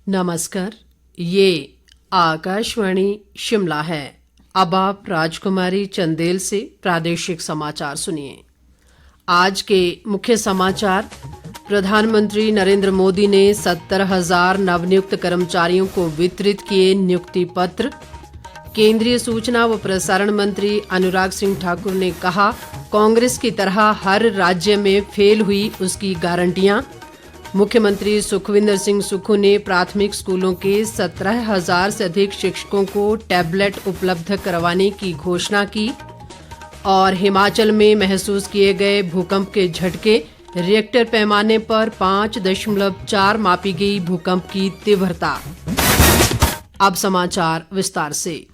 नमस्कार, ये आकाशवाणी शिमला है। अब आप राजकुमारी चंदेल से प्रादेशिक समाचार सुनिए। आज के मुख्य समाचार। प्रधानमंत्री नरेंद्र मोदी ने 70,000 नवनियुक्त कर्मचारियों को वितरित किए नियुक्ति पत्र। केंद्रीय सूचना व प्रसारण मंत्री अनुराग सिंह ठाकुर ने कहा, कांग्रेस की तरह हर राज्य में फेल हुई उसकी गारंटियां। मुख्यमंत्री सुखविंदर सिंह सुक्खू ने प्राथमिक स्कूलों के 17,000 से अधिक शिक्षकों को टैबलेट उपलब्ध करवाने की घोषणा की। और हिमाचल में महसूस किए गए भूकंप के झटके, रिएक्टर पैमाने पर 5.4 मापी गई भूकंप की तीव्रता। अब समाचार विस्तार से।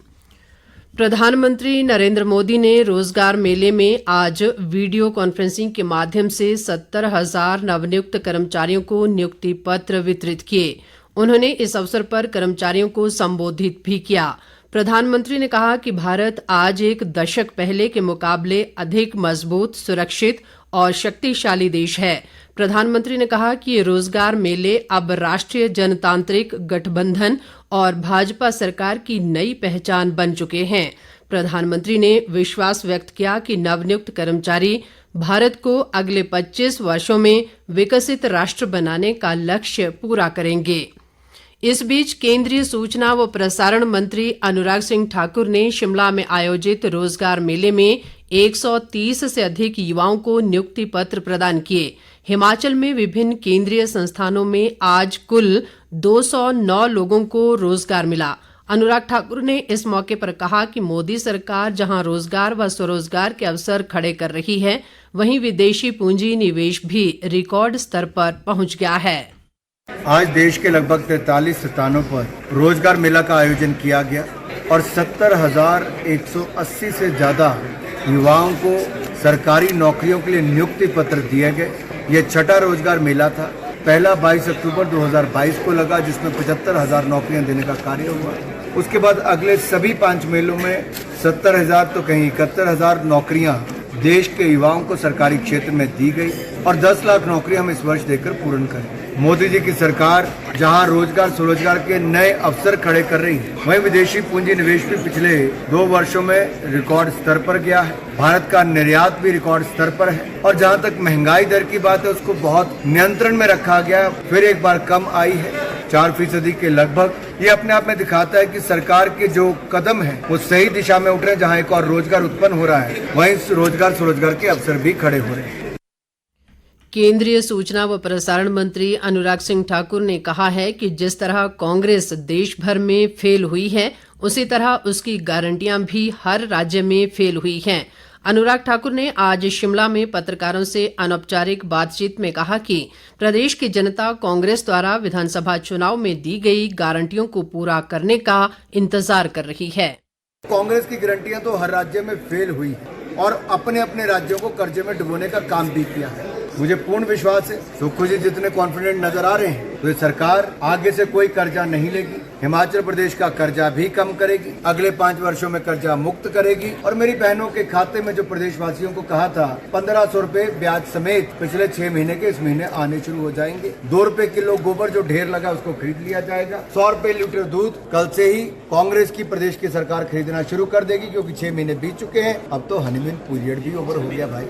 प्रधानमंत्री नरेंद्र मोदी ने रोजगार मेले में आज वीडियो कॉन्फ्रेंसिंग के माध्यम से 70,000 नवनियुक्त कर्मचारियों को नियुक्ति पत्र वितरित किए। उन्होंने इस अवसर पर कर्मचारियों को संबोधित भी किया। प्रधानमंत्री ने कहा कि भारत आज एक दशक पहले के मुकाबले अधिक मजबूत, सुरक्षित और शक्तिशाली देश है। प्रधानमंत्री ने कहा कि ये रोजगार मेले अब राष्ट्रीय जनतांत्रिक गठबंधन और भाजपा सरकार की नई पहचान बन चुके हैं। प्रधानमंत्री ने विश्वास व्यक्त किया कि नवनियुक्त कर्मचारी भारत को अगले 25 वर्षों में विकसित राष्ट्र बनाने का लक्ष्य पूरा करेंगे। इस बीच केंद्रीय सूचना व प्रसारण मंत्री अनुराग सिंह ठाकुर ने शिमला में आयोजित रोजगार मेले में 130 से अधिक युवाओं को नियुक्ति पत्र प्रदान किए। हिमाचल में विभिन्न केंद्रीय संस्थानों में आज कुल 209 लोगों को रोजगार मिला। अनुराग ठाकुर ने इस मौके पर कहा कि मोदी सरकार जहां रोजगार व स्वरोजगार के अवसर खड़े कर रही है, वहीं विदेशी पूंजी निवेश भी रिकॉर्ड स्तर पर पहुंच गया है। आज देश के लगभग 43 स्थानों पर रोजगार मेला का आयोजन किया गया और 70,180 से ज्यादा युवाओं को सरकारी नौकरियों के लिए नियुक्ति पत्र दिए गए। ये छठा रोजगार मेला था। पहला 22 अक्टूबर 2022 को लगा, जिसमें 75,000 नौकरियां देने का कार्य हुआ। उसके बाद अगले सभी 5 मेलों में 70,000 तो कहीं 71,000 नौकरियां देश के युवाओं को सरकारी क्षेत्र में दी गई और 10 लाख नौकरियां हम इस वर्ष देकर पूर्ण करें। मोदी जी की सरकार जहां रोजगार स्वरोजगार के नए अवसर खड़े कर रही है, वहीं विदेशी पूंजी निवेश भी पिछले 2 वर्षों में रिकॉर्ड स्तर पर गया है। भारत का निर्यात भी रिकॉर्ड स्तर पर है और जहां तक महंगाई दर की बात है, उसको बहुत नियंत्रण में रखा गया, फिर एक बार कम आई है 4% के लगभग। ये अपने आप में दिखाता है कि सरकार के जो कदम है वो सही दिशा में उठ रहे हैं। जहाँ एक और रोजगार उत्पन्न हो रहा है, वहीं रोजगार स्वरोजगार के अवसर भी खड़े हो रहे हैं। केंद्रीय सूचना व प्रसारण मंत्री अनुराग सिंह ठाकुर ने कहा है कि जिस तरह कांग्रेस देश भर में फेल हुई है, उसी तरह उसकी गारंटियां भी हर राज्य में फेल हुई हैं। अनुराग ठाकुर ने आज शिमला में पत्रकारों से अनौपचारिक बातचीत में कहा कि प्रदेश की जनता कांग्रेस द्वारा विधानसभा चुनाव में दी गई गारंटियों को पूरा करने का इंतजार कर रही है। कांग्रेस की गारंटियां तो हर राज्य में फेल हुई है और अपने अपने राज्यों को कर्जे में डुबोने का काम भी किया है। मुझे पूर्ण विश्वास है, सुक्खू जी जितने कॉन्फिडेंट नजर आ रहे हैं, तो ये सरकार आगे से कोई कर्जा नहीं लेगी। हिमाचल प्रदेश का कर्जा भी कम करेगी, अगले 5 वर्षों में कर्जा मुक्त करेगी और मेरी बहनों के खाते में जो प्रदेशवासियों को कहा था 1,500 रुपए ब्याज समेत पिछले 6 महीने के इस महीने आने शुरू हो जाएंगे। 2 रुपए किलो गोबर जो ढेर लगा उसको खरीद लिया जाएगा। 100 रुपए लीटर दूध कल से ही कांग्रेस की प्रदेश की सरकार खरीदना शुरू कर देगी, क्योंकि 6 महीने बीत चुके हैं। अब तो हनीमून पीरियड भी ओवर हो गया भाई।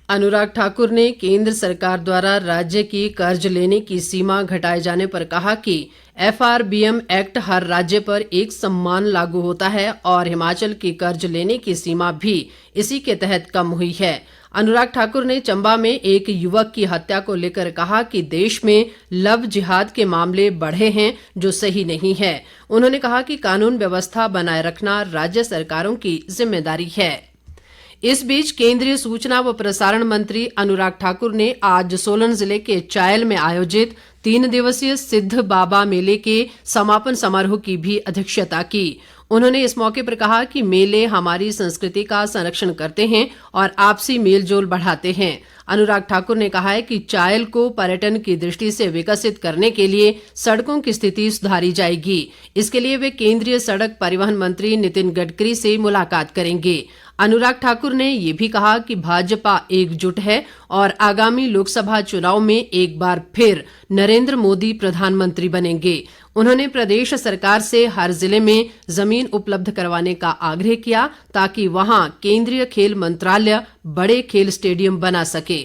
अनुराग ठाकुर ने केंद्र सरकार द्वारा राज्य की कर्ज लेने की सीमा घटाए जाने पर कहा कि FRBM एक्ट हर राज्य पर एक समान लागू होता है और हिमाचल की कर्ज लेने की सीमा भी इसी के तहत कम हुई है। अनुराग ठाकुर ने चंबा में एक युवक की हत्या को लेकर कहा कि देश में लव जिहाद के मामले बढ़े हैं, जो सही नहीं है। उन्होंने कहा कि कानून व्यवस्था बनाए रखना राज्य सरकारों की जिम्मेदारी है। इस बीच केंद्रीय सूचना व प्रसारण मंत्री अनुराग ठाकुर ने आज सोलन जिले के चायल में आयोजित 3 दिवसीय सिद्ध बाबा मेले के समापन समारोह की भी अध्यक्षता की। उन्होंने इस मौके पर कहा कि मेले हमारी संस्कृति का संरक्षण करते हैं और आपसी मेलजोल बढ़ाते हैं। अनुराग ठाकुर ने कहा है कि चायल को पर्यटन की दृष्टि से विकसित करने के लिए सड़कों की स्थिति सुधारी जाएगी। इसके लिए वे केंद्रीय सड़क परिवहन मंत्री नितिन गडकरी से मुलाकात करेंगे। अनुराग ठाकुर ने ये भी कहा कि भाजपा एकजुट है और आगामी लोकसभा चुनाव में एक बार फिर नरेंद्र मोदी प्रधानमंत्री बनेंगे। उन्होंने प्रदेश सरकार से हर जिले में जमीन उपलब्ध करवाने का आग्रह किया ताकि वहां केंद्रीय खेल मंत्रालय बड़े खेल स्टेडियम बना सके।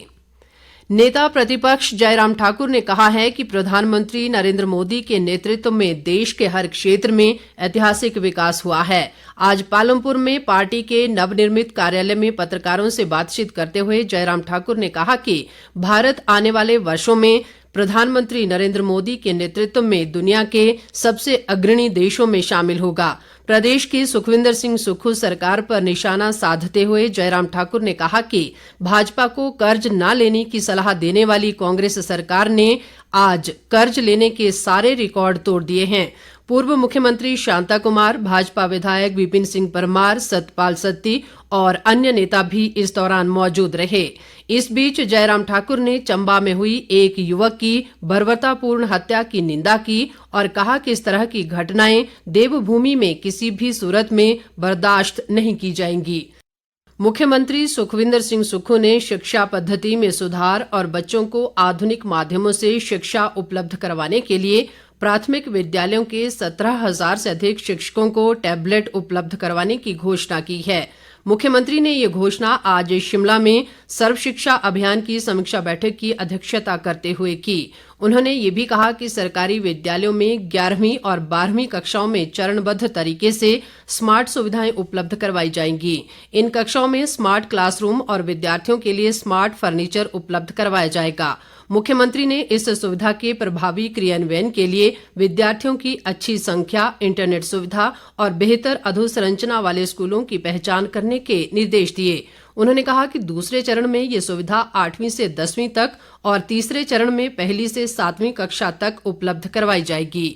नेता प्रतिपक्ष जयराम ठाकुर ने कहा है कि प्रधानमंत्री नरेंद्र मोदी के नेतृत्व में देश के हर क्षेत्र में ऐतिहासिक विकास हुआ है। आज पालमपुर में पार्टी के नवनिर्मित कार्यालय में पत्रकारों से बातचीत करते हुए जयराम ठाकुर ने कहा कि भारत आने वाले वर्षों में प्रधानमंत्री नरेंद्र मोदी के नेतृत्व में दुनिया के सबसे अग्रणी देशों में शामिल होगा। प्रदेश की सुखविंदर सिंह सुक्खू सरकार पर निशाना साधते हुए जयराम ठाकुर ने कहा कि भाजपा को कर्ज न लेने की सलाह देने वाली कांग्रेस सरकार ने आज कर्ज लेने के सारे रिकॉर्ड तोड़ दिए हैं। पूर्व मुख्यमंत्री शांता कुमार, भाजपा विधायक विपिन सिंह परमार, सतपाल सत्ती और अन्य नेता भी इस दौरान मौजूद रहे। इस बीच जयराम ठाकुर ने चंबा में हुई एक युवक की बर्बरतापूर्ण हत्या की निंदा की और कहा कि इस तरह की घटनाएं देवभूमि में किसी भी सूरत में बर्दाश्त नहीं की जाएंगी। मुख्यमंत्री सुखविंदर सिंह सुक्खू ने शिक्षा पद्धति में सुधार और बच्चों को आधुनिक माध्यमों से शिक्षा उपलब्ध करवाने के लिए प्राथमिक विद्यालयों के 17,000 से अधिक शिक्षकों को टैबलेट उपलब्ध करवाने की घोषणा की है। मुख्यमंत्री ने ये घोषणा आज शिमला में सर्व शिक्षा अभियान की समीक्षा बैठक की अध्यक्षता करते हुए की। उन्होंने ये भी कहा कि सरकारी विद्यालयों में 11वीं और 12वीं कक्षाओं में चरणबद्ध तरीके से स्मार्ट सुविधाएं उपलब्ध करवाई जाएंगी। इन कक्षाओं में स्मार्ट क्लासरूम और विद्यार्थियों के लिए स्मार्ट फर्नीचर उपलब्ध करवाया जाएगा। मुख्यमंत्री ने इस सुविधा के प्रभावी क्रियान्वयन के लिए विद्यार्थियों की अच्छी संख्या, इंटरनेट सुविधा और बेहतर अधोसंरचना वाले स्कूलों की पहचान करने के निर्देश दिए। उन्होंने कहा कि दूसरे चरण में ये सुविधा 8वीं से 10वीं तक और तीसरे चरण में 1ली से 7वीं कक्षा तक उपलब्ध करवाई जाएगी।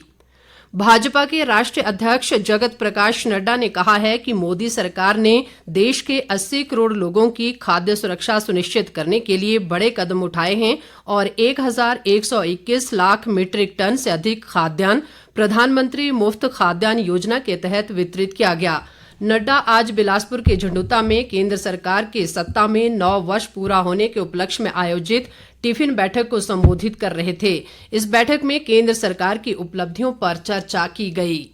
भाजपा के राष्ट्रीय अध्यक्ष जगत प्रकाश नड्डा ने कहा है कि मोदी सरकार ने देश के 80 करोड़ लोगों की खाद्य सुरक्षा सुनिश्चित करने के लिए बड़े कदम उठाए हैं और 1,121 लाख मीट्रिक टन से अधिक खाद्यान्न प्रधानमंत्री मुफ्त खाद्यान्न योजना के तहत वितरित किया गया। नड्डा आज बिलासपुर के झंडूता में केंद्र सरकार के सत्ता में 9 वर्ष पूरा होने के उपलक्ष्य में आयोजित टिफिन बैठक को संबोधित कर रहे थे। इस बैठक में केंद्र सरकार की उपलब्धियों पर चर्चा की गई।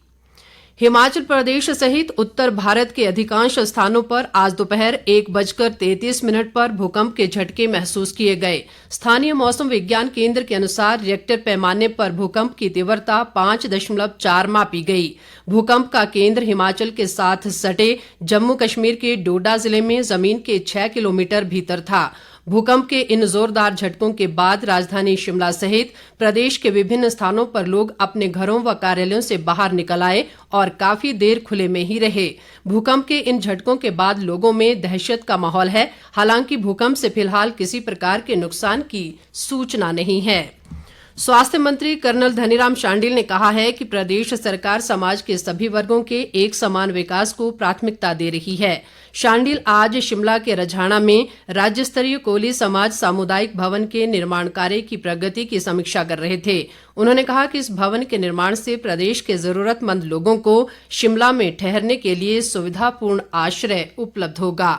हिमाचल प्रदेश सहित उत्तर भारत के अधिकांश स्थानों पर आज दोपहर 1:33 पर भूकंप के झटके महसूस किए गए। स्थानीय मौसम विज्ञान केंद्र के अनुसार रिएक्टर पैमाने पर भूकंप की तीव्रता 5.4 मापी गई। भूकंप का केंद्र हिमाचल के साथ सटे जम्मू कश्मीर के डोडा जिले में जमीन के 6 किलोमीटर भीतर था। भूकंप के इन जोरदार झटकों के बाद राजधानी शिमला सहित प्रदेश के विभिन्न स्थानों पर लोग अपने घरों व कार्यालयों से बाहर निकल आए और काफी देर खुले में ही रहे। भूकंप के इन झटकों के बाद लोगों में दहशत का माहौल है। हालांकि भूकंप से फिलहाल किसी प्रकार के नुकसान की सूचना नहीं है। स्वास्थ्य मंत्री कर्नल धनीराम शांडिल ने कहा है कि प्रदेश सरकार समाज के सभी वर्गों के एक समान विकास को प्राथमिकता दे रही है। शांडिल आज शिमला के रझाना में राज्य स्तरीय कोली समाज सामुदायिक भवन के निर्माण कार्य की प्रगति की समीक्षा कर रहे थे। उन्होंने कहा कि इस भवन के निर्माण से प्रदेश के जरूरतमंद लोगों को शिमला में ठहरने के लिए सुविधापूर्ण आश्रय उपलब्ध होगा।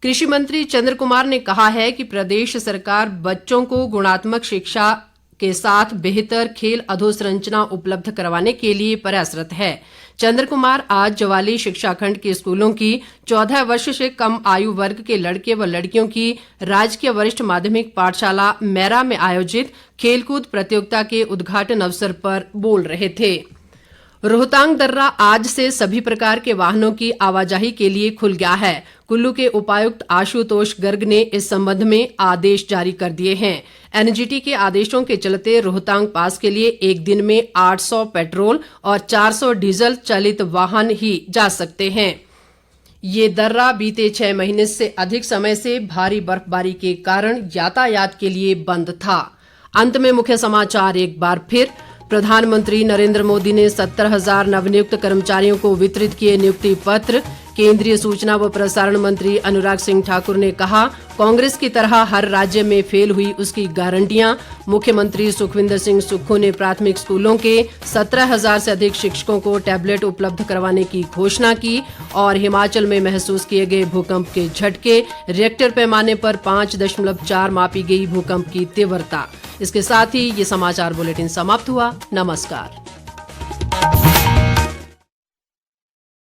कृषि मंत्री चंद्र कुमार ने कहा है कि प्रदेश सरकार बच्चों को गुणात्मक शिक्षा के साथ बेहतर खेल अधोसंरचना उपलब्ध करवाने के लिए प्रयासरत है। चंद्र कुमार आज जवाली शिक्षा खंड के स्कूलों की 14 वर्ष से कम आयु वर्ग के लड़के व लड़कियों की राजकीय वरिष्ठ माध्यमिक पाठशाला मैरा में आयोजित खेलकूद प्रतियोगिता के उद्घाटन अवसर पर बोल रहे थे। रोहतांग दर्रा आज से सभी प्रकार के वाहनों की आवाजाही के लिए खुल गया है। कुल्लू के उपायुक्त आशुतोष गर्ग ने इस संबंध में आदेश जारी कर दिए हैं। एनजीटी के आदेशों के चलते रोहतांग पास के लिए एक दिन में 800 पेट्रोल और 400 डीजल चालित वाहन ही जा सकते हैं। ये दर्रा बीते 6 महीने से अधिक समय से भारी बर्फबारी के कारण यातायात के लिए बंद था। अंत में मुख्य समाचार एक बार फिर। प्रधानमंत्री नरेंद्र मोदी ने 70,000 नवनियुक्त कर्मचारियों को वितरित किए नियुक्ति पत्र। केंद्रीय सूचना व प्रसारण मंत्री अनुराग सिंह ठाकुर ने कहा, कांग्रेस की तरह हर राज्य में फेल हुई उसकी गारंटियां। मुख्यमंत्री सुखविंदर सिंह सुक्खू ने प्राथमिक स्कूलों के 17,000 से अधिक शिक्षकों को टैबलेट उपलब्ध करवाने की घोषणा की। और हिमाचल में महसूस किए गए भूकंप के झटके, रिएक्टर पैमाने पर 5.4 मापी गई भूकंप की तीव्रता। इसके साथ ही ये समाचार बुलेटिन समाप्त हुआ। नमस्कार।